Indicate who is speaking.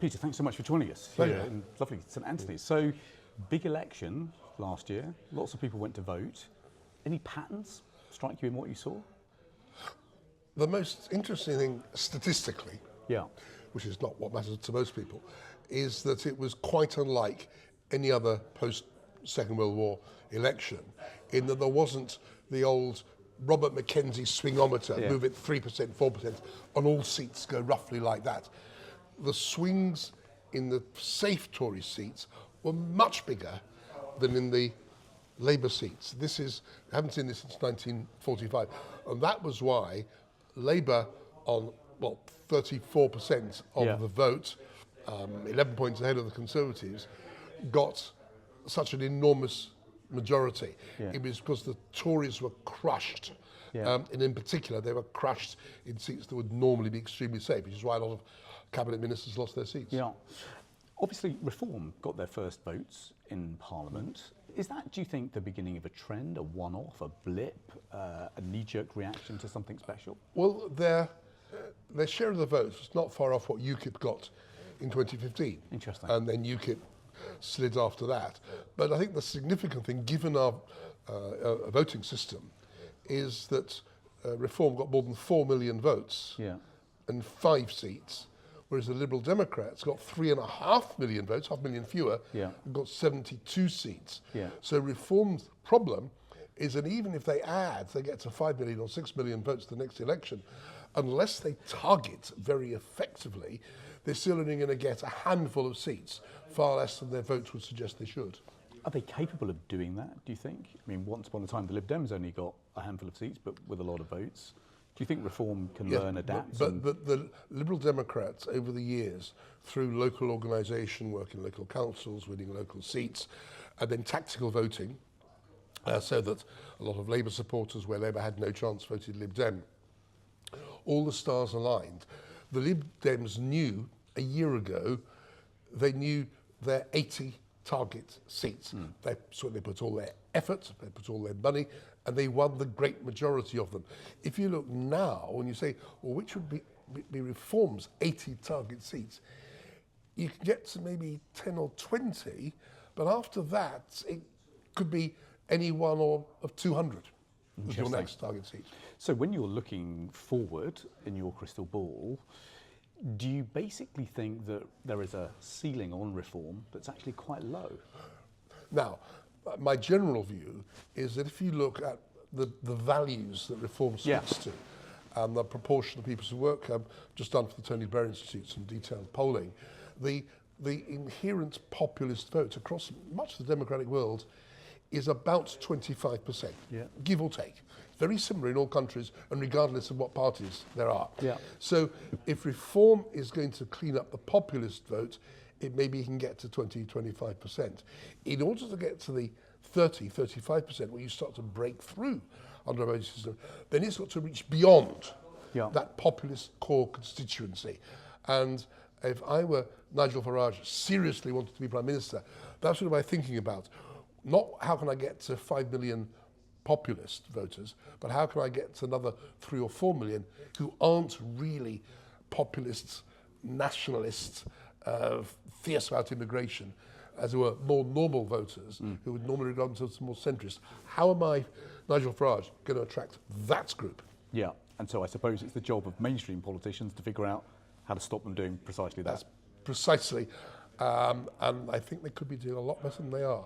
Speaker 1: Peter, thanks so much for joining us here in lovely St Antony's. So, big election last year. Lots of people went to vote. Any patterns strike you in what you saw?
Speaker 2: The most interesting thing statistically, which is not what matters to most people, is that it was quite unlike any other post-Second World War election, in that there wasn't the old Robert Mackenzie swingometer, move it 3%, 4%, on all seats go roughly like that. The swings in the safe Tory seats were much bigger than in the Labour seats. I haven't seen this since 1945, and that was why Labour on, 34% of the vote, 11 points ahead of the Conservatives, got such an enormous majority. It was because the Tories were crushed, and in particular they were crushed in seats that would normally be extremely safe, which is why a lot of cabinet ministers lost their seats.
Speaker 1: Obviously, Reform got their first votes in Parliament. Is that, do you think, the beginning of a trend, a one-off, a blip, a knee-jerk reaction to something special?
Speaker 2: Well, their share of the votes was not far off what UKIP got in 2015.
Speaker 1: Interesting.
Speaker 2: And then UKIP slid after that. But I think the significant thing, given our voting system, is that Reform got more than 4 million votes and 5 seats, whereas the Liberal Democrats got 3.5 million votes, 500,000 fewer, and got 72 seats. So Reform's problem is that even if they get to 5 million or 6 million votes the next election, unless they target very effectively, they're still only going to get a handful of seats, far less than their votes would suggest they should.
Speaker 1: Are they capable of doing that, do you think? I mean, once upon a time, the Lib Dems only got a handful of seats, but with a lot of votes. Do you think Reform can learn, adapt?
Speaker 2: But the Liberal Democrats, over the years, through local organisation, work in local councils, winning local seats, and then tactical voting, so that a lot of Labour supporters, where Labour had no chance, voted Lib Dem. All the stars aligned. The Lib Dems knew, a year ago, they knew their 80 target seats. So they put all their effort, they put all their money, and they won the great majority of them. If you look now, when you say, well, which would be Reform's 80 target seats, you can get to maybe 10 or 20, but after that, it could be any one of 200 as your next target seat.
Speaker 1: So when you're looking forward in your crystal ball, do you basically think that there is a ceiling on Reform that's actually quite low?
Speaker 2: Now, my general view is that if you look at the values that Reform speaks to, and the proportion of people who work, just done for the Tony Blair Institute some detailed polling, the inherent populist vote across much of the democratic world is about 25%, give or take. Very similar in all countries, and regardless of what parties there are. So if Reform is going to clean up the populist vote, it maybe can get to 20, 25%. In order to get to the 30, 35%, where you start to break through under a voting system, then it's got to reach beyond that populist core constituency. And if I were Nigel Farage, seriously wanted to be Prime Minister, that's what I'm thinking about. Not how can I get to 5 million populist voters, but how can I get to another 3 or 4 million who aren't really populists, nationalists, fierce about immigration, as it were, more normal voters who would normally regard themselves as more centrist. How am I, Nigel Farage, going to attract that group?
Speaker 1: And so I suppose it's the job of mainstream politicians to figure out how to stop them doing precisely that.
Speaker 2: That's precisely, and I think they could be doing a lot better than they are.